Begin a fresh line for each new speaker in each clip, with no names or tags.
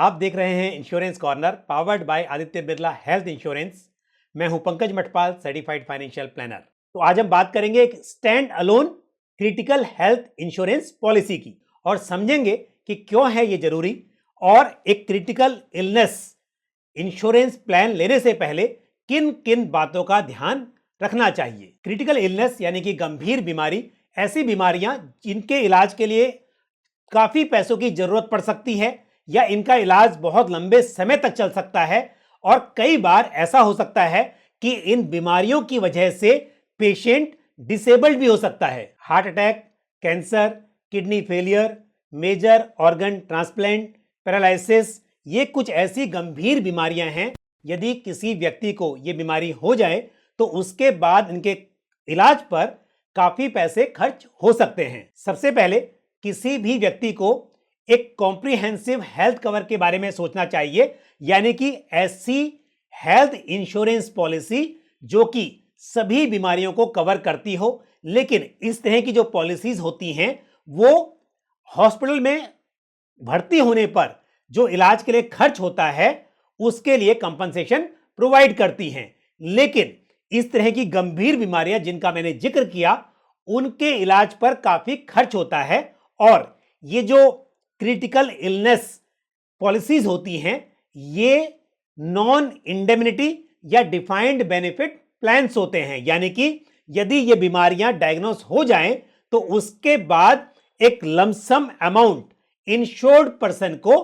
आप देख रहे हैं insurance corner powered by Aditya Birla health insurance. मैं हूं Pankaj Mathpal, certified financial planner. तो आज हम बात करेंगे एक stand alone critical health insurance policy की और समझेंगे कि क्यों है ये जरूरी और एक क्रिटिकल इलनेस इंश्योरेंस प्लान लेने से पहले किन किन बातों का ध्यान रखना चाहिए। क्रिटिकल इलनेस यानी कि गंभीर बीमारी, ऐसी बीमारियां जिनके इलाज के लिए काफी पैसों की जरूरत पड़ सकती है या इनका इलाज बहुत लंबे समय तक चल सकता है और कई बार ऐसा हो सकता है कि इन बीमारियों की वजह से पेशेंट डिसेबल्ड भी हो सकता है। Heart attack, cancer, kidney failure, major organ transplant, paralysis, ये कुछ ऐसी गंभीर बीमारियां हैं। यदि किसी व्यक्ति को ये बीमारी हो जाए तो उसके बाद इनके इलाज पर काफी पैसे खर्च हो सकते हैं। सबसे पहले किसी भी व्यक्ति को एक कॉम्प्रिहेंसिव हेल्थ कवर के बारे में सोचना चाहिए, यानी कि ऐसी हेल्थ इंश्योरेंस पॉलिसी जो कि सभी बीमारियों को कवर करती हो। लेकिन इस तरह की जो पॉलिसीज होती हैं वो हॉस्पिटल में भर्ती होने पर जो इलाज के लिए खर्च होता है उसके लिए कंपनसेशन प्रोवाइड करती हैं। लेकिन इस तरह की गंभीर बीमारियां जिनका मैंने जिक्र किया उनके इलाज पर काफी खर्च होता है और ये जो क्रिटिकल इलनेस पॉलिसीज होती हैं ये नॉन इंडेमनिटी या डिफाइंड बेनिफिट प्लान्स होते हैं, यानी कि यदि ये बीमारियां डायग्नोस हो जाएं तो उसके बाद एक लमसम अमाउंट इंश्योर्ड पर्सन को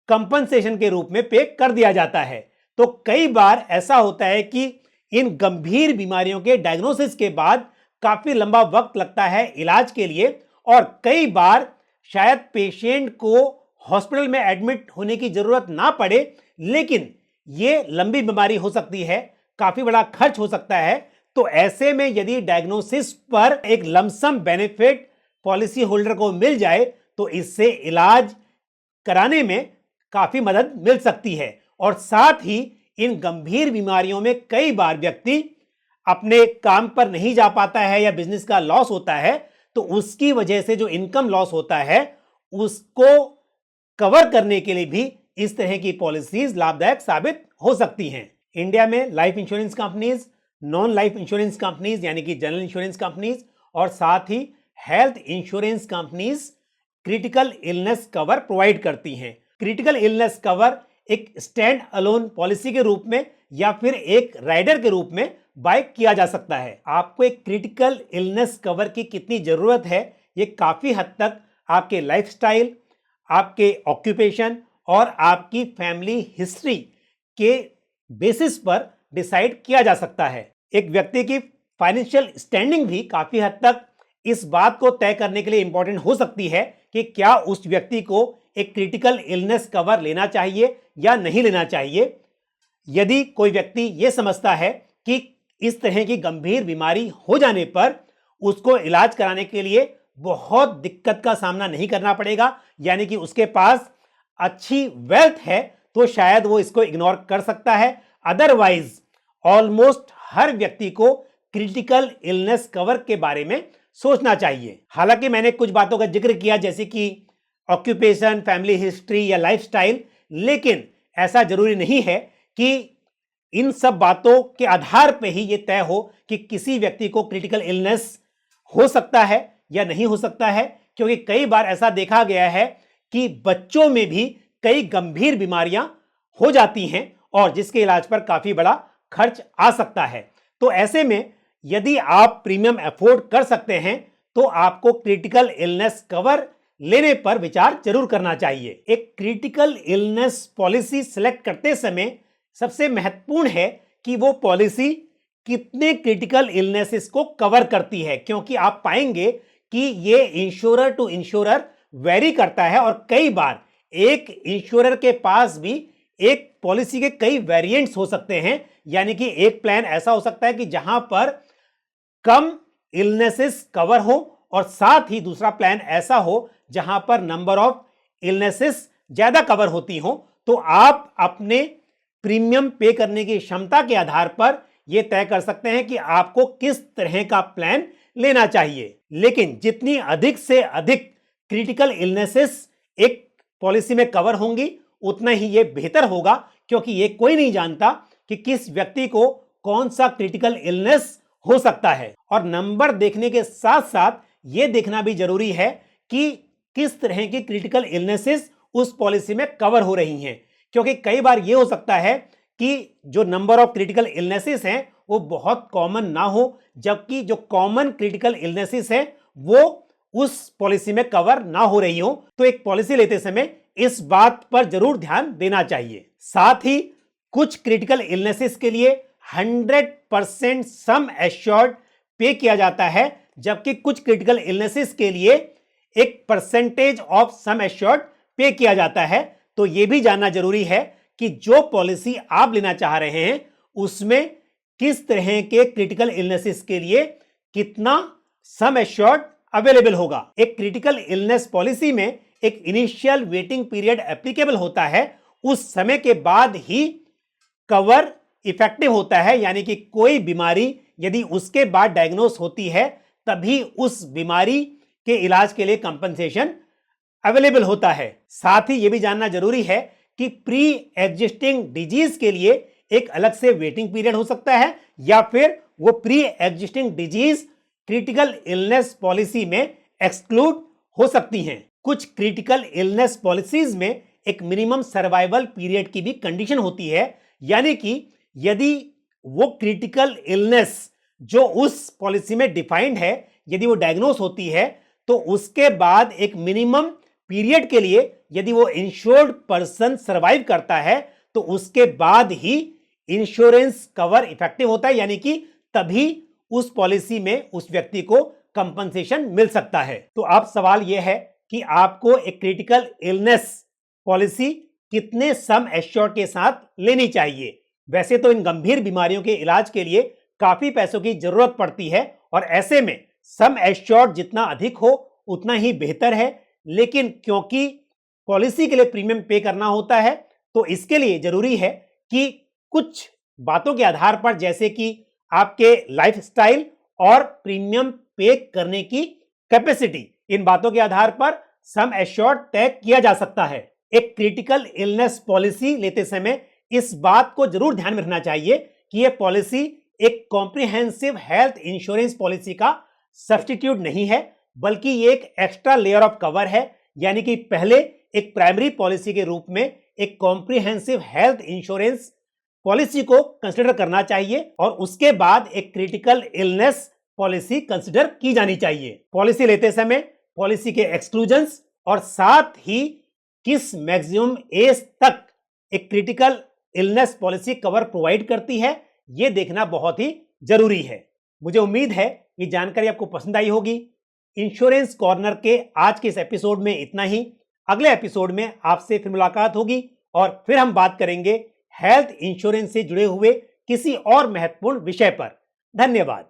कंपनसेशन के रूप में पे कर दिया जाता है। तो कई बार ऐसा होता है कि इन गंभीर बीमारियों के डायग्नोसिस के बाद काफी लंबा वक्त लगता है इलाज के लिए और कई बार शायद पेशेंट को हॉस्पिटल में एडमिट होने की जरूरत ना पड़े, लेकिन ये लंबी बीमारी हो सकती है, काफी बड़ा खर्च हो सकता है। तो ऐसे में यदि डायग्नोसिस पर एक लमसम बेनिफिट पॉलिसी होल्डर को मिल जाए तो इससे इलाज कराने में काफी मदद मिल सकती है। और साथ ही इन गंभीर बीमारियों में कई बार व्यक्ति अपने काम पर नहीं जा पाता है या बिजनेस का लॉस होता है, तो उसकी वजह से जो इनकम लॉस होता है उसको कवर करने के लिए भी इस तरह की पॉलिसीज लाभदायक साबित हो सकती हैं। इंडिया में life insurance companies, non life insurance companies यानी कि जनरल इंश्योरेंस कंपनीज और साथ ही health insurance companies critical illness cover provide करती हैं। क्रिटिकल इलनेस कवर एक स्टैंड अलोन पॉलिसी के रूप में या फिर एक राइडर के रूप में बाय किया जा सकता है। आपको एक क्रिटिकल इलनेस कवर की कितनी जरूरत है ये काफी हद तक आपके लाइफस्टाइल, आपके ऑक्यूपेशन और आपकी फैमिली हिस्ट्री के बेसिस पर डिसाइड किया जा सकता है। एक व्यक्ति की फाइनेंशियल स्टैंडिंग भी काफी हद तक इस बात को तय करने के लिए इंपॉर्टेंट हो सकती है कि क्या उस व्यक्ति को एक क्रिटिकल इलनेस कवर लेना चाहिए या नहीं लेना चाहिए। यदि कोई व्यक्ति यह समझता है कि इस तरह की गंभीर बीमारी हो जाने पर उसको इलाज कराने के लिए बहुत दिक्कत का सामना नहीं करना पड़ेगा, यानी कि उसके पास अच्छी वेल्थ है, तो शायद वो इसको इग्नोर कर सकता है। अदरवाइज ऑलमोस्ट हर व्यक्ति को क्रिटिकल इलनेस कवर के बारे में सोचना चाहिए। हालांकि मैंने कुछ बातों का जिक्र किया जैसे कि ऑक्यूपेशन, फैमिली हिस्ट्री या लाइफस्टाइल, लेकिन ऐसा जरूरी नहीं है कि इन सब बातों के आधार पे ही यह तय हो कि किसी व्यक्ति को क्रिटिकल इलनेस हो सकता है या नहीं हो सकता है, क्योंकि कई बार ऐसा देखा गया है कि बच्चों में भी कई गंभीर बीमारियां हो जाती हैं और जिसके इलाज पर काफी बड़ा खर्च आ सकता है। तो ऐसे में यदि आप प्रीमियम अफोर्ड कर सकते हैं तो आपको क्रिटिकल इलनेस कवर लेने पर विचार जरूर करना चाहिए। एक क्रिटिकल इलनेस पॉलिसी सिलेक्ट करते समय सबसे महत्वपूर्ण है कि वो पॉलिसी कितने क्रिटिकल इलनेसेस को कवर करती है, क्योंकि आप पाएंगे कि ये इंश्योरर टू इंश्योरर वेरी करता है और कई बार एक इंश्योरर के पास भी एक पॉलिसी के कई वेरिएंट्स हो सकते हैं, यानी कि एक प्लान ऐसा हो सकता है कि जहां पर कम इलनेसेस कवर हो और साथ ही दूसरा प्लान ऐसा हो जहां पर नंबर ऑफ इलनेसेस ज्यादा कवर होती हो। तो आप अपने प्रीमियम पे करने की क्षमता के आधार पर यह तय कर सकते हैं कि आपको किस तरह का प्लान लेना चाहिए। लेकिन जितनी अधिक से अधिक क्रिटिकल इलनेसेस एक पॉलिसी में कवर होंगी उतना ही ये बेहतर होगा, क्योंकि ये कोई नहीं जानता कि किस व्यक्ति को कौन सा क्रिटिकल इलनेस हो सकता है। और नंबर देखने के साथ साथ ये देखना भी जरूरी है कि किस तरह की क्रिटिकल इलनेसेस उस पॉलिसी में कवर हो रही हैं, क्योंकि कई बार ये हो सकता है कि जो नंबर ऑफ क्रिटिकल इलनेसेस हैं वो बहुत कॉमन ना हो, जबकि जो कॉमन क्रिटिकल इलनेसेस हैं वो उस पॉलिसी में कवर ना हो रही हो। तो एक पॉलिसी लेते समय इस बात पर जरूर ध्यान देना चाहिए। साथ ही कुछ क्रिटिकल इलनेसेस के लिए 100% सम एश्योर्ड पे किया जाता है, जबकि कुछ क्रिटिकल इलनेसेस के लिए एक परसेंटेज ऑफ सम एश्योर्ड पे किया जाता है। तो यह भी जानना जरूरी है कि जो पॉलिसी आप लेना चाह रहे हैं उसमें किस तरह के क्रिटिकल इलनेसेस के लिए कितना सम एश्योर्ड अवेलेबल होगा। एक क्रिटिकल इलनेस पॉलिसी में एक इनिशियल वेटिंग पीरियड एप्लीकेबल होता है, उस समय के बाद ही कवर इफेक्टिव होता है, यानी कि कोई बीमारी यदि उसके बाद डायग्नोस होती है तभी उस बीमारी के इलाज के लिए कंपनसेशन अवेलेबल होता है। साथ ही यह भी जानना जरूरी है कि प्री एग्जिस्टिंग डिजीज के लिए एक अलग से वेटिंग पीरियड हो सकता है, या फिर वो pre existing disease critical illness policy में एक्सक्लूड हो सकती हैं। कुछ क्रिटिकल इलनेस पॉलिसीज में एक मिनिमम सर्वाइवल पीरियड की भी कंडीशन होती है, यानी कि यदि वो क्रिटिकल इलनेस जो उस पॉलिसी में डिफाइंड है यदि वो डायग्नोस होती है तो उसके बाद एक मिनिमम पीरियड के लिए यदि वो इंश्योर्ड पर्सन सर्वाइव करता है तो उसके बाद ही इंश्योरेंस कवर इफेक्टिव होता है, यानी कि तभी उस पॉलिसी में उस व्यक्ति को कंपनसेशन मिल सकता है। तो अब सवाल यह है कि आपको एक क्रिटिकल इलनेस पॉलिसी कितने सम एश्योर्ड के साथ लेनी चाहिए। वैसे तो इन गंभीर बीमारियों के इलाज के लिए काफी पैसों की जरूरत पड़ती है और ऐसे में सम एश्योर्ड जितना अधिक हो उतना ही बेहतर है, लेकिन क्योंकि पॉलिसी के लिए प्रीमियम पे करना होता है तो इसके लिए जरूरी है कि कुछ बातों के आधार पर, जैसे कि आपके लाइफस्टाइल और प्रीमियम पे करने की कैपेसिटी, इन बातों के आधार पर सम एश्योर्ड तय किया जा सकता है। एक क्रिटिकल इलनेस पॉलिसी लेते समय इस बात को जरूर ध्यान में रखना चाहिए कि यह पॉलिसी एक कॉम्प्रिहेंसिव हेल्थ इंश्योरेंस पॉलिसी का सब्स्टिट्यूट नहीं है, बल्कि ये एक एक्स्ट्रा लेयर ऑफ कवर है, यानी कि पहले एक प्राइमरी पॉलिसी के रूप में एक कॉम्प्रिहेंसिव हेल्थ इंश्योरेंस पॉलिसी को कंसिडर करना चाहिए और उसके बाद एक क्रिटिकल इलनेस पॉलिसी कंसिडर की जानी चाहिए। पॉलिसी लेते समय पॉलिसी के एक्सक्लूजन्स और साथ ही किस मैक्सिमम एज तक एक critical illness policy cover provide करती है, यह देखना बहुत ही जरूरी है। मुझे उम्मीद है ये जानकारी आपको पसंद आई होगी। इंश्योरेंस कॉर्नर के आज के इस एपिसोड में इतना ही। अगले एपिसोड में आपसे फिर मुलाकात होगी और फिर हम बात करेंगे हेल्थ इंश्योरेंस से जुड़े हुए किसी और महत्वपूर्ण विषय पर। धन्यवाद।